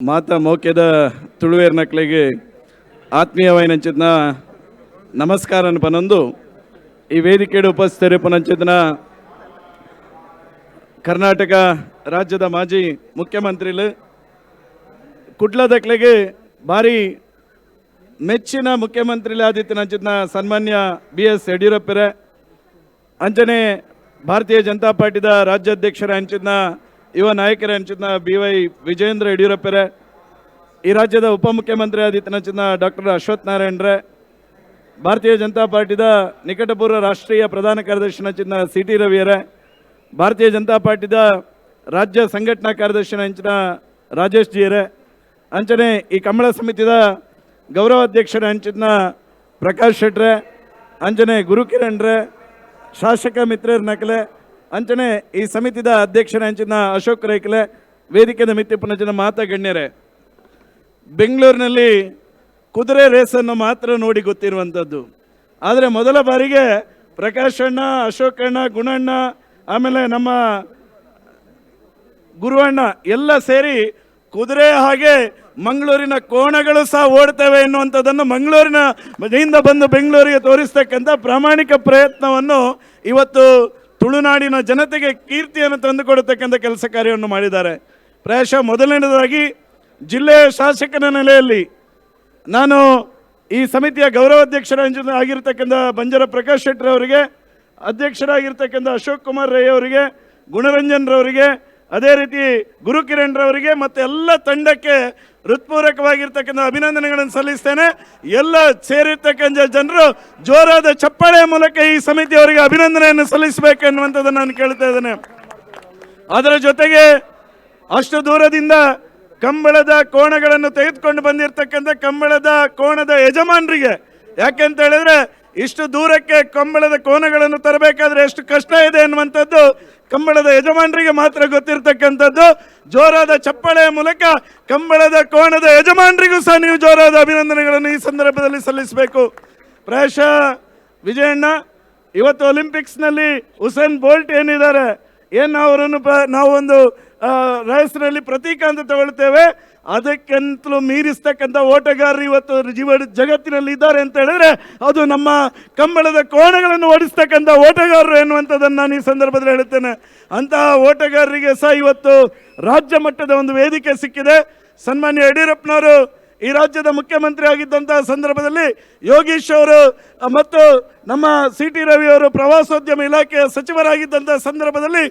ಮಾತಾ ಮೋಕ್ಯದ ತುಳುವೇರ್ ನಕ್ಲೆಗೆ ಆತ್ಮೀಯವಾಯಿನಂಚಿದ್ನ ನಮಸ್ಕಾರನ ಪನೊಂದು ಈ ವೇದಿಕೆಡು ಉಪಸ್ಥಿತರು ಪನಂಚಿದ್ನ ಕರ್ನಾಟಕ ರಾಜ್ಯದ ಮಾಜಿ ಮುಖ್ಯಮಂತ್ರಿಲು ಕುಡ್ಲದಕ್ಲೆಗೆ ಭಾರಿ ಮೆಚ್ಚಿನ ಮುಖ್ಯಮಂತ್ರಿಲೆ ಆದಿತ್ಯನಂಚಿದ್ನ ಸನ್ಮಾನ್ಯ BS ಯಡಿಯೂರಪ್ಪರೆ ಅಂಚನೆ ಭಾರತೀಯ ಜನತಾ ಪಾರ್ಟಿದ ರಾಜ್ಯಾಧ್ಯಕ್ಷರ ಅಂಚಿದ್ನ ಯುವ ನಾಯಕರ ಅಂಚಿದ್ನ BY ವಿಜೇಂದ್ರ ಯಡಿಯೂರಪ್ಪರೆ ಈ ರಾಜ್ಯದ ಉಪಮುಖ್ಯಮಂತ್ರಿ ಆದಿತ್ಯನಂಚಿದ್ನ ಡಾಕ್ಟರ್ ಅಶ್ವಥ್ ನಾರಾಯಣರೆ ಭಾರತೀಯ ಜನತಾ ಪಾರ್ಟಿದ ನಿಕಟಪೂರ್ವ ರಾಷ್ಟ್ರೀಯ ಪ್ರಧಾನ ಕಾರ್ಯದರ್ಶಿ ಅಂಚಿದ್ನ CT ರವಿಯರೆ ಭಾರತೀಯ ಜನತಾ ಪಾರ್ಟಿದ ರಾಜ್ಯ ಸಂಘಟನಾ ಕಾರ್ಯದರ್ಶಿ ಅಂಚಿನ ರಾಜೇಶ್ ಜಿಯರೆ ಅಂಚನೆ ಈ ಕಂಬಳ ಸಮಿತಿದ ಗೌರವಾಧ್ಯಕ್ಷರ ಅಂಚಿನ ಪ್ರಕಾಶ್ ಶೆಟ್ರೆ ಅಂಚನೆ ಗುರುಕಿರಣ್ರೆ ಶಾಸಕ ಮಿತ್ರರ ನಕಲೆ ಅಂಚನೆ ಈ ಸಮಿತಿದ ಅಧ್ಯಕ್ಷರ ಅಂಚಿನ ಅಶೋಕ್ ರೈಕಲೆ ವೇದಿಕೆದ ಮಿತ್ತಿಪ್ಪನ ಮಾತಗಣ್ಯರೇ ಬೆಂಗಳೂರಿನಲ್ಲಿ ಕುದುರೆ ರೇಸನ್ನು ಮಾತ್ರ ನೋಡಿ ಗೊತ್ತಿರುವಂಥದ್ದು. ಆದರೆ ಮೊದಲ ಬಾರಿಗೆ ಪ್ರಕಾಶ್ ಅಣ್ಣ, ಅಶೋಕ್ ಅಣ್ಣ, ಗುಣಣ್ಣ, ಆಮೇಲೆ ನಮ್ಮ ಗುರುವಣ್ಣ ಎಲ್ಲ ಸೇರಿ ಕುದುರೆ ಹಾಗೆ ಮಂಗಳೂರಿನ ಕೋಣಗಳು ಸಹ ಓಡ್ತವೆ ಎನ್ನುವಂಥದ್ದನ್ನು ಮಂಗಳೂರಿನಿಂದ ಬಂದು ಬೆಂಗಳೂರಿಗೆ ತೋರಿಸ್ತಕ್ಕಂಥ ಪ್ರಾಮಾಣಿಕ ಪ್ರಯತ್ನವನ್ನು ಇವತ್ತು ತುಳುನಾಡಿನ ಜನತೆಗೆ ಕೀರ್ತಿಯನ್ನು ತಂದುಕೊಡತಕ್ಕಂಥ ಕೆಲಸ ಕಾರ್ಯವನ್ನು ಮಾಡಿದ್ದಾರೆ. ಪ್ರಾಯಶಃ ಮೊದಲನೇದಾಗಿ ಜಿಲ್ಲೆಯ ಶಾಸಕನ ನೆಲೆಯಲ್ಲಿ ನಾನು ಈ ಸಮಿತಿಯ ಗೌರವಾಧ್ಯಕ್ಷರ ಆಗಿರ್ತಕ್ಕಂಥ ಬಂಜರ ಪ್ರಕಾಶ್ ಶೆಟ್ಟಿ ಅವರಿಗೆ, ಅಧ್ಯಕ್ಷರಾಗಿರ್ತಕ್ಕಂಥ ಅಶೋಕ್ ಕುಮಾರ್ ರೈ ಅವರಿಗೆ, ಗುಣರಂಜನ್ ರವರಿಗೆ, ಅದೇ ರೀತಿ ಗುರುಕಿರಣ್ ರವರಿಗೆ ಮತ್ತು ಎಲ್ಲ ತಂಡಕ್ಕೆ ಹೃತ್ಪೂರ್ವಕವಾಗಿರ್ತಕ್ಕಂಥ ಅಭಿನಂದನೆಗಳನ್ನು ಸಲ್ಲಿಸ್ತೇನೆ. ಎಲ್ಲ ಸೇರಿರ್ತಕ್ಕಂಥ ಜನರು ಜೋರಾದ ಚಪ್ಪಾಳೆಯ ಮೂಲಕ ಈ ಸಮಿತಿಯವರಿಗೆ ಅಭಿನಂದನೆಯನ್ನು ಸಲ್ಲಿಸಬೇಕು ಎನ್ನುವಂಥದ್ದನ್ನು ನಾನು ಕೇಳ್ತಾ ಇದ್ದೇನೆ. ಅದರ ಜೊತೆಗೆ ಅಷ್ಟು ದೂರದಿಂದ ಕಂಬಳದ ಕೋಣಗಳನ್ನು ತೆಗೆದುಕೊಂಡು ಬಂದಿರತಕ್ಕಂಥ ಕಂಬಳದ ಕೋಣದ ಯಜಮಾನರಿಗೆ, ಯಾಕೆಂತ ಹೇಳಿದ್ರೆ ಇಷ್ಟು ದೂರಕ್ಕೆ ಕಂಬಳದ ಕೋಣಗಳನ್ನು ತರಬೇಕಾದ್ರೆ ಎಷ್ಟು ಕಷ್ಟ ಇದೆ ಎನ್ನುವಂಥದ್ದು ಕಂಬಳದ ಯಜಮಾನರಿಗೆ ಮಾತ್ರ ಗೊತ್ತಿರತಕ್ಕಂಥದ್ದು. ಜೋರಾದ ಚಪ್ಪಾಳೆಯ ಮೂಲಕ ಕಂಬಳದ ಕೋಣದ ಯಜಮಾನರಿಗೂ ಸಹ ನೀವು ಜೋರಾದ ಅಭಿನಂದನೆಗಳನ್ನು ಈ ಸಂದರ್ಭದಲ್ಲಿ ಸಲ್ಲಿಸಬೇಕು. ಪ್ರಾಯಶಃ ವಿಜಯಣ್ಣ, ಇವತ್ತು ಒಲಿಂಪಿಕ್ಸ್ನಲ್ಲಿ ಉಸೇನ್ ಬೋಲ್ಟ್ ಏನಿದ್ದಾರೆ, ಏನು ಅವರನ್ನು ನಾವು ಒಂದು ರೇಸ್ನಲ್ಲಿ ಪ್ರತೀಕ ಅಂತ ತಗೊಳ್ತೇವೆ, ಅದಕ್ಕಿಂತಲೂ ಮೀರಿಸ್ತಕ್ಕಂಥ ಓಟಗಾರರು ಇವತ್ತು ಜಗತ್ತಿನಲ್ಲಿ ಇದ್ದಾರೆ ಅಂತ ಹೇಳಿದ್ರೆ ಅದು ನಮ್ಮ ಕಂಬಳದ ಕೋಣಗಳನ್ನು ಓಡಿಸ್ತಕ್ಕಂಥ ಓಟಗಾರರು ಎನ್ನುವಂಥದ್ದನ್ನು ನಾನು ಈ ಸಂದರ್ಭದಲ್ಲಿ ಹೇಳುತ್ತೇನೆ. ಅಂತಹ ಓಟಗಾರರಿಗೆ ಸಹ ಇವತ್ತು ರಾಜ್ಯ ಮಟ್ಟದ ಒಂದು ವೇದಿಕೆ ಸಿಕ್ಕಿದೆ. ಸನ್ಮಾನ್ಯ ಯಡಿಯೂರಪ್ಪನವರು ಈ ರಾಜ್ಯದ ಮುಖ್ಯಮಂತ್ರಿ ಆಗಿದ್ದಂತಹ ಸಂದರ್ಭದಲ್ಲಿ ಯೋಗೀಶ್ ಅವರು ಮತ್ತು ನಮ್ಮ CT ರವಿ ಅವರು ಪ್ರವಾಸೋದ್ಯಮ ಇಲಾಖೆಯ ಸಚಿವರಾಗಿದ್ದಂತಹ ಸಂದರ್ಭದಲ್ಲಿ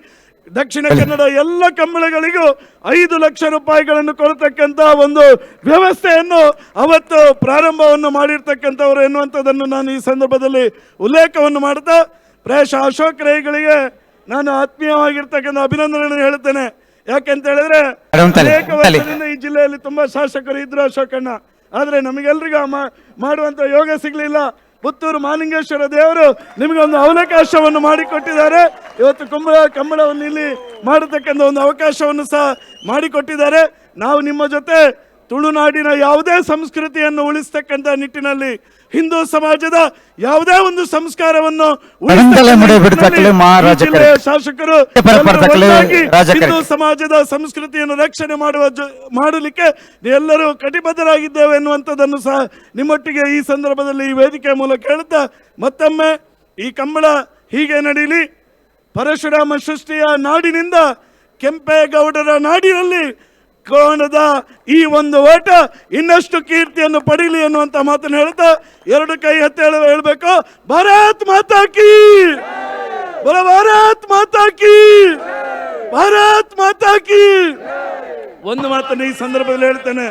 ದಕ್ಷಿಣ ಕನ್ನಡ ಎಲ್ಲ ಕಂಬಳಗಳಿಗೂ 5 ಲಕ್ಷ ರೂಪಾಯಿಗಳನ್ನು ಕೊಡತಕ್ಕಂಥ ಒಂದು ವ್ಯವಸ್ಥೆಯನ್ನು ಅವತ್ತು ಪ್ರಾರಂಭವನ್ನು ಮಾಡಿರ್ತಕ್ಕಂಥವ್ರು ಎನ್ನುವಂಥದ್ದನ್ನು ನಾನು ಈ ಸಂದರ್ಭದಲ್ಲಿ ಉಲ್ಲೇಖವನ್ನು ಮಾಡ್ತಾ ಪ್ರಾಯಶಃ ಅಶೋಕ್ ರೈಗಳಿಗೆ ನಾನು ಆತ್ಮೀಯವಾಗಿರ್ತಕ್ಕಂಥ ಅಭಿನಂದನೆಗಳನ್ನು ಹೇಳ್ತೇನೆ. ಯಾಕೆಂತ ಹೇಳಿದ್ರೆ ಅನೇಕ ವರ್ಷದಿಂದ ಈ ಜಿಲ್ಲೆಯಲ್ಲಿ ತುಂಬಾ ಶಾಸಕರು ಇದ್ರು ಅಶೋಕಣ್ಣ, ಆದರೆ ನಮಗೆಲ್ರಿಗೂ ಮಾಡುವಂಥ ಯೋಗ ಸಿಗಲಿಲ್ಲ. ಪುತ್ತೂರು ಮಾಲಿಂಗೇಶ್ವರ ದೇವರು ನಿಮಗೆ ಒಂದು ಅವಕಾಶವನ್ನು ಮಾಡಿಕೊಟ್ಟಿದ್ದಾರೆ. ಇವತ್ತು ಕಂಬಳವನ್ನು ಇಲ್ಲಿ ಮಾಡತಕ್ಕಂಥ ಒಂದು ಅವಕಾಶವನ್ನು ಸಹ ಮಾಡಿಕೊಟ್ಟಿದ್ದಾರೆ. ನಾವು ನಿಮ್ಮ ಜೊತೆ ತುಳುನಾಡಿನ ಯಾವುದೇ ಸಂಸ್ಕೃತಿಯನ್ನು ಉಳಿಸ್ತಕ್ಕಂಥ ನಿಟ್ಟಿನಲ್ಲಿ ಹಿಂದೂ ಸಮಾಜದ ಯಾವುದೇ ಒಂದು ಸಂಸ್ಕಾರವನ್ನು ಶಾಸಕರು ಹಿಂದೂ ಸಮಾಜದ ಸಂಸ್ಕೃತಿಯನ್ನು ರಕ್ಷಣೆ ಮಾಡಲಿಕ್ಕೆ ಎಲ್ಲರೂ ಕಟಿಬದ್ಧರಾಗಿದ್ದೇವೆ ಎನ್ನುವಂಥದ್ದನ್ನು ಸಹ ನಿಮ್ಮೊಟ್ಟಿಗೆ ಈ ಸಂದರ್ಭದಲ್ಲಿ ಈ ವೇದಿಕೆಯ ಮೂಲಕ ಹೇಳ್ತಾ ಮತ್ತೊಮ್ಮೆ ಈ ಕಂಬಳ ಹೀಗೆ ನಡೀಲಿ. ಪರಶುರಾಮ ಸೃಷ್ಟಿಯ ನಾಡಿನಿಂದ ಕೆಂಪೇಗೌಡರ ನಾಡಿನಲ್ಲಿ ಕೋಣದ ಈ ಒಂದು ಓಟ ಇನ್ನಷ್ಟು ಕೀರ್ತಿಯನ್ನು ಪಡೀಲಿ ಎನ್ನುವಂತ ಮಾತನ್ನು ಹೇಳ್ತಾ ಎರಡು ಕೈ ಎತ್ತಿ ಹೇಳಬೇಕು, ಭಾರತ್ ಮಾತಾ ಕೀ, ಭಾರತ್ ಮಾತಾ ಕೀ, ಭಾರತ್ ಮಾತಾ ಕೀ. ಒಂದು ಮಾತನ್ನು ಈ ಸಂದರ್ಭದಲ್ಲಿ ಹೇಳ್ತೇನೆ,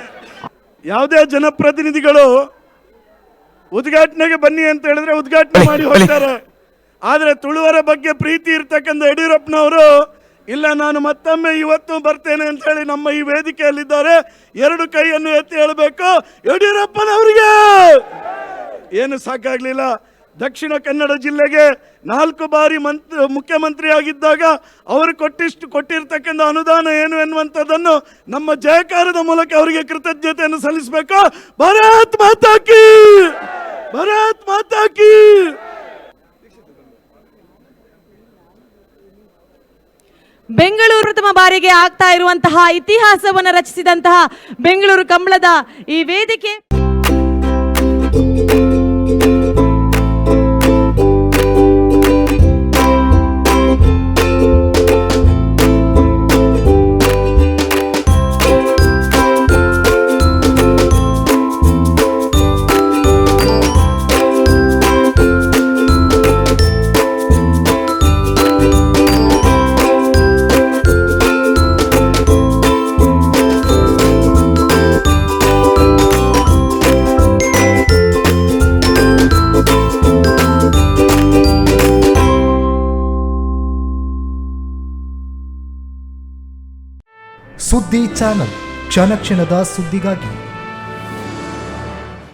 ಯಾವುದೇ ಜನಪ್ರತಿನಿಧಿಗಳು ಉದ್ಘಾಟನೆಗೆ ಬನ್ನಿ ಅಂತ ಹೇಳಿದ್ರೆ ಉದ್ಘಾಟನೆ ಮಾಡಿ ಹೋಗ್ತಾರೆ. ಆದರೆ ತುಳುವರ ಬಗ್ಗೆ ಪ್ರೀತಿ ಇರ್ತಕ್ಕಂಥ ಯಡಿಯೂರಪ್ಪನವರು ಇಲ್ಲ, ನಾನು ಮತ್ತೊಮ್ಮೆ ಇವತ್ತು ಬರ್ತೇನೆ ಅಂತ ಹೇಳಿ ನಮ್ಮ ಈ ವೇದಿಕೆಯಲ್ಲಿದ್ದಾರೆ. ಎರಡು ಕೈಯನ್ನು ಎತ್ತಿ ಹೇಳಬೇಕು, ಯಡಿಯೂರಪ್ಪನವರಿಗೆ ಏನು ಸಾಕಾಗ್ಲಿಲ್ಲ. ದಕ್ಷಿಣ ಕನ್ನಡ ಜಿಲ್ಲೆಗೆ 4 ಬಾರಿ ಮುಖ್ಯಮಂತ್ರಿ ಆಗಿದ್ದಾಗ ಅವರು ಕೊಟ್ಟಿರ್ತಕ್ಕಂಥ ಅನುದಾನ ಏನು ಎನ್ನುವಂಥದ್ದನ್ನು ನಮ್ಮ ಜಯಕಾರದ ಮೂಲಕ ಅವರಿಗೆ ಕೃತಜ್ಞತೆಯನ್ನು ಸಲ್ಲಿಸಬೇಕು. ಭಾರತ್ ಮಾತಾ ಕೀ, ಭಾರತ್ ಮಾತಾ ಕೀ. ಬೆಂಗಳೂರು ಪ್ರಥಮ ಬಾರಿಗೆ ಆಗ್ತಾ ಇರುವಂತಹ ಇತಿಹಾಸವನ್ನು ರಚಿಸಿದಂತಹ ಬೆಂಗಳೂರು ಕಂಬಳದ ಈ ವೇದಿಕೆ ಸುದ್ದಿ ಚಾನಲ್ ಕ್ಷಣ ಕ್ಷಣದ ಸುದ್ದಿಗಾಗಿ